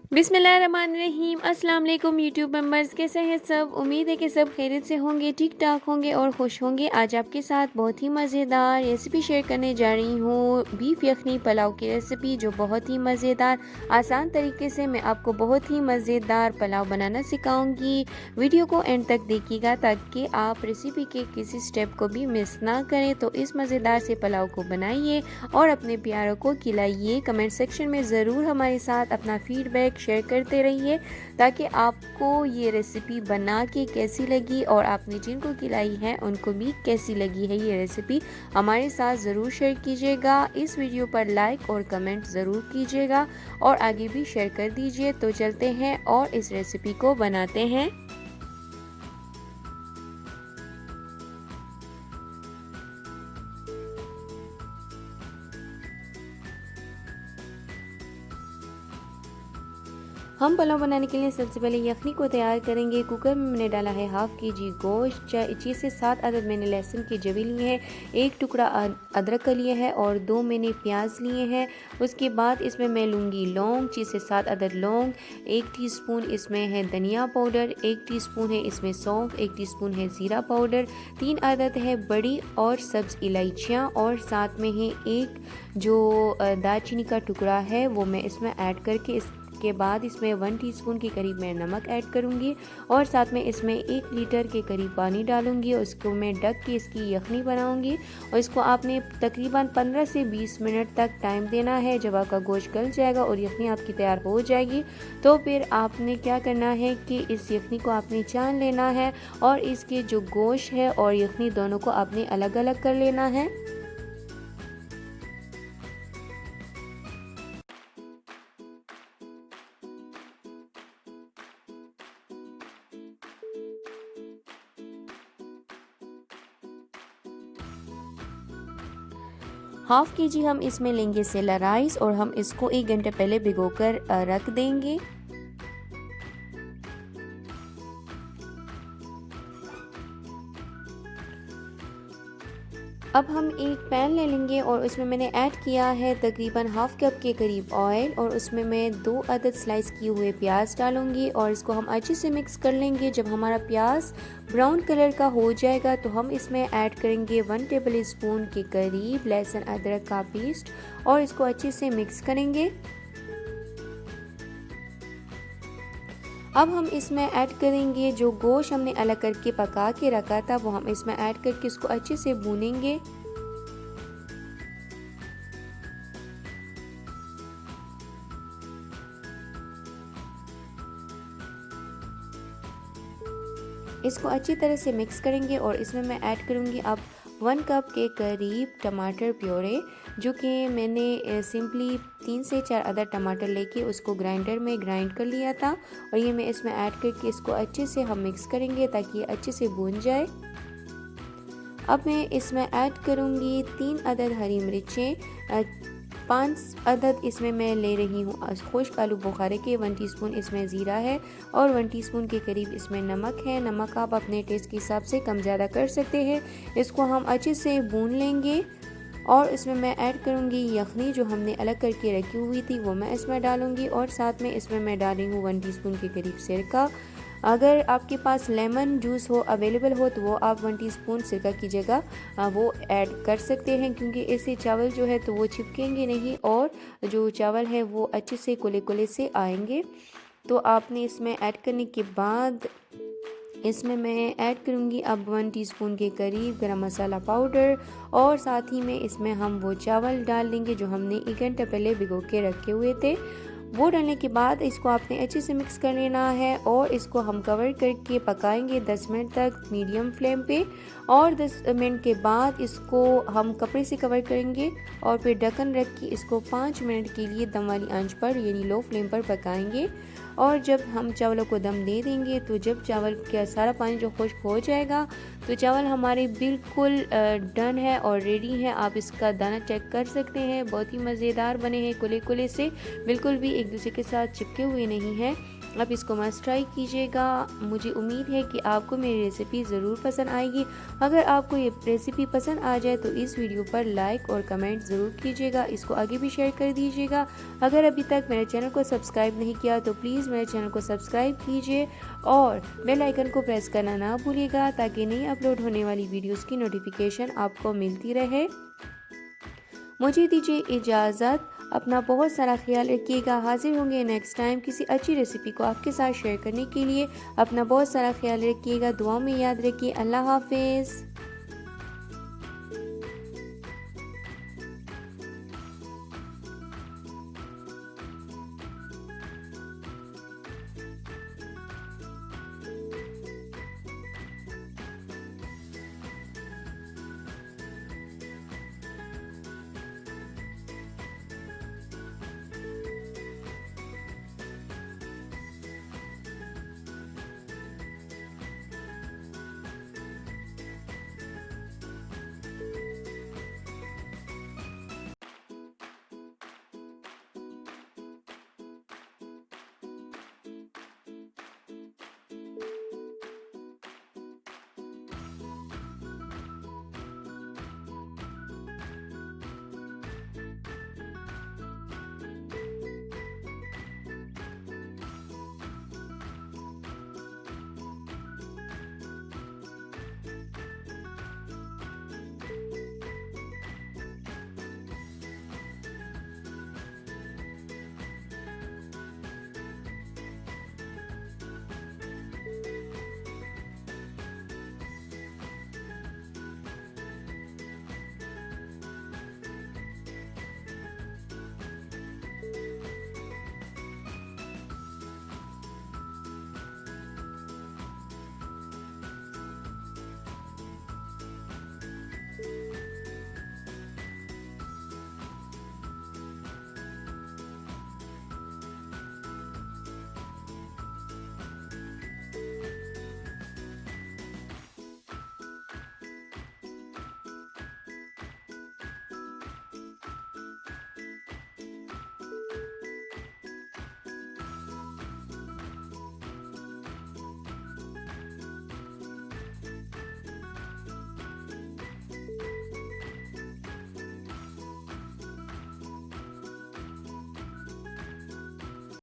बिस्मिल्लाहिर्रहमानिर्रहीम। अस्सलाम वालेकुम यूट्यूब मेंबर्स, कैसे हैं सब। उम्मीद है कि सब खैरियत से होंगे, ठीक ठाक होंगे और खुश होंगे। आज आपके साथ बहुत ही मज़ेदार रेसिपी शेयर करने जा रही हूँ, बीफ यखनी पुलाव की रेसिपी, जो बहुत ही मज़ेदार आसान तरीके से मैं आपको बहुत ही मज़ेदार पुलाव बनाना सिखाऊंगी। वीडियो को एंड तक देखिएगा ताकि आप रेसिपी के किसी स्टेप को भी मिस ना करें। तो इस मज़ेदार से पुलाव को बनाइए और अपने प्यारों को खिलाइए। कमेंट सेक्शन में ज़रूर हमारे साथ अपना फीडबैक शेयर करते रहिए ताकि आपको ये रेसिपी बना के कैसी लगी और आपने जिनको खिलाई है उनको भी कैसी लगी है ये रेसिपी, हमारे साथ ज़रूर शेयर कीजिएगा। इस वीडियो पर लाइक और कमेंट ज़रूर कीजिएगा और आगे भी शेयर कर दीजिए। तो चलते हैं और इस रेसिपी को बनाते हैं। हम पुलाव बनाने के लिए सबसे पहले यखनी को तैयार करेंगे। कुकर में मैंने डाला है हाफ़ केजी गोश्त, 6 से 7 अदद मैंने लहसुन के जवे लिए हैं, 1 टुकड़ा अदरक का लिया है और 2 मैंने प्याज लिए हैं। उसके बाद इसमें मैं लूँगी लौंग, 6 से 7 अदद लौंग, 1 टीस्पून इसमें है धनिया पाउडर, 1 टीस्पून है इसमें सौंफ, 1 टीस्पून है ज़ीरा पाउडर, 3 अदद है बड़ी और सब्ज़ इलायचियाँ और साथ में है एक जो दालचीनी का टुकड़ा है वो मैं इसमें ऐड करके के बाद इसमें 1 टीस्पून के करीब मैं नमक ऐड करूंगी और साथ में इसमें 1 लीटर के करीब पानी डालूंगी और इसको मैं ढक के इसकी यखनी बनाऊंगी। और इसको आपने तकरीबन 15 से 20 मिनट तक टाइम देना है। जब आपका गोश्त गल जाएगा और यखनी आपकी तैयार हो जाएगी तो फिर आपने क्या करना है कि इस यखनी को आपने छान लेना है और इसके जो गोश्त है और यखनी दोनों को आपने अलग अलग कर लेना है। हाफ़ केजी हम इसमें लेंगे सेला राइस और हम इसको 1 घंटे पहले भिगोकर रख देंगे। अब हम एक पैन ले लेंगे और उसमें मैंने ऐड किया है तकरीबन हाफ़ कप के करीब ऑयल और उसमें मैं 2 अदद स्लाइस किए हुए प्याज डालूंगी और इसको हम अच्छे से मिक्स कर लेंगे। जब हमारा प्याज ब्राउन कलर का हो जाएगा तो हम इसमें ऐड करेंगे 1 टेबल स्पून के करीब लहसुन अदरक का पेस्ट और इसको अच्छे से मिक्स करेंगे। अब हम इसमें ऐड करेंगे जो गोश्त हमने अलग करके पका के रखा था, वो हम इसमें ऐड करके इसको अच्छे से भूनेंगे। इसको अच्छी तरह से मिक्स करेंगे और इसमें मैं ऐड करूँगी अब 1 कप के करीब टमाटर प्योरे, जो कि मैंने सिंपली 3 से 4 अदद टमाटर लेके उसको ग्राइंडर में ग्राइंड कर लिया था और ये मैं इसमें ऐड करके इसको अच्छे से हम मिक्स करेंगे ताकि ये अच्छे से भून जाए। अब मैं इसमें ऐड करूँगी 3 अदद हरी मिर्चें, 5 अदद इसमें मैं ले रही हूँ खुश्क आलू बुखारे के, 1 टीस्पून इसमें ज़ीरा है और 1 टीस्पून के करीब इसमें नमक है। नमक आप अपने टेस्ट के हिसाब से कम ज़्यादा कर सकते हैं। इसको हम अच्छे से भून लेंगे और इसमें मैं ऐड करूँगी यखनी जो हमने अलग करके रखी हुई थी, वो मैं इसमें डालूँगी और साथ में इसमें मैं डाली हूँ 1 टीस्पून के करीब सिरका। अगर आपके पास लेमन जूस हो अवेलेबल हो तो वो आप 1 टीस्पून सिरका की जगह वो ऐड कर सकते हैं, क्योंकि इससे चावल जो है तो वो चिपकेंगे नहीं और जो चावल है वो अच्छे से कुले कुले से आएंगे। तो आपने इसमें ऐड करने के बाद इसमें मैं ऐड करूँगी अब 1 टीस्पून के करीब गरम मसाला पाउडर और साथ ही में इसमें हम वो चावल डाल देंगे जो हमने 1 घंटा पहले भिगो के रखे हुए थे। वो डालने के बाद इसको आपने अच्छे से मिक्स कर लेना है और इसको हम कवर करके पकाएंगे 10 मिनट तक मीडियम फ्लेम पे और 10 मिनट के बाद इसको हम कपड़े से कवर करेंगे और फिर ढक्कन रख के इसको 5 मिनट के लिए दम वाली आंच पर यानी लो फ्लेम पर पकाएंगे। और जब हम चावलों को दम दे देंगे तो जब चावल का सारा पानी जो खुश्क हो जाएगा तो चावल हमारे बिल्कुल डन है और रेडी है। आप इसका दाना चेक कर सकते हैं, बहुत ही मज़ेदार बने हैं, कुले कुले से, बिल्कुल भी एक दूसरे के साथ चिपके हुए नहीं हैं। आप इसको मस्ट ट्राई कीजिएगा। मुझे उम्मीद है कि आपको मेरी रेसिपी ज़रूर पसंद आएगी। अगर आपको ये रेसिपी पसंद आ जाए तो इस वीडियो पर लाइक और कमेंट ज़रूर कीजिएगा, इसको आगे भी शेयर कर दीजिएगा। अगर अभी तक मेरे चैनल को सब्सक्राइब नहीं किया तो प्लीज़ मेरे चैनल को सब्सक्राइब कीजिए और बेल आइकन को प्रेस करना ना भूलिएगा ताकि नई अपलोड होने वाली वीडियोज़ की नोटिफिकेशन आपको मिलती रहे। मुझे दीजिए इजाज़त। अपना बहुत सारा ख्याल रखिएगा। हाजिर होंगे नेक्स्ट टाइम किसी अच्छी रेसिपी को आपके साथ शेयर करने के लिए। अपना बहुत सारा ख्याल रखिएगा, दुआ में याद रखिए। अल्लाह हाफिज़।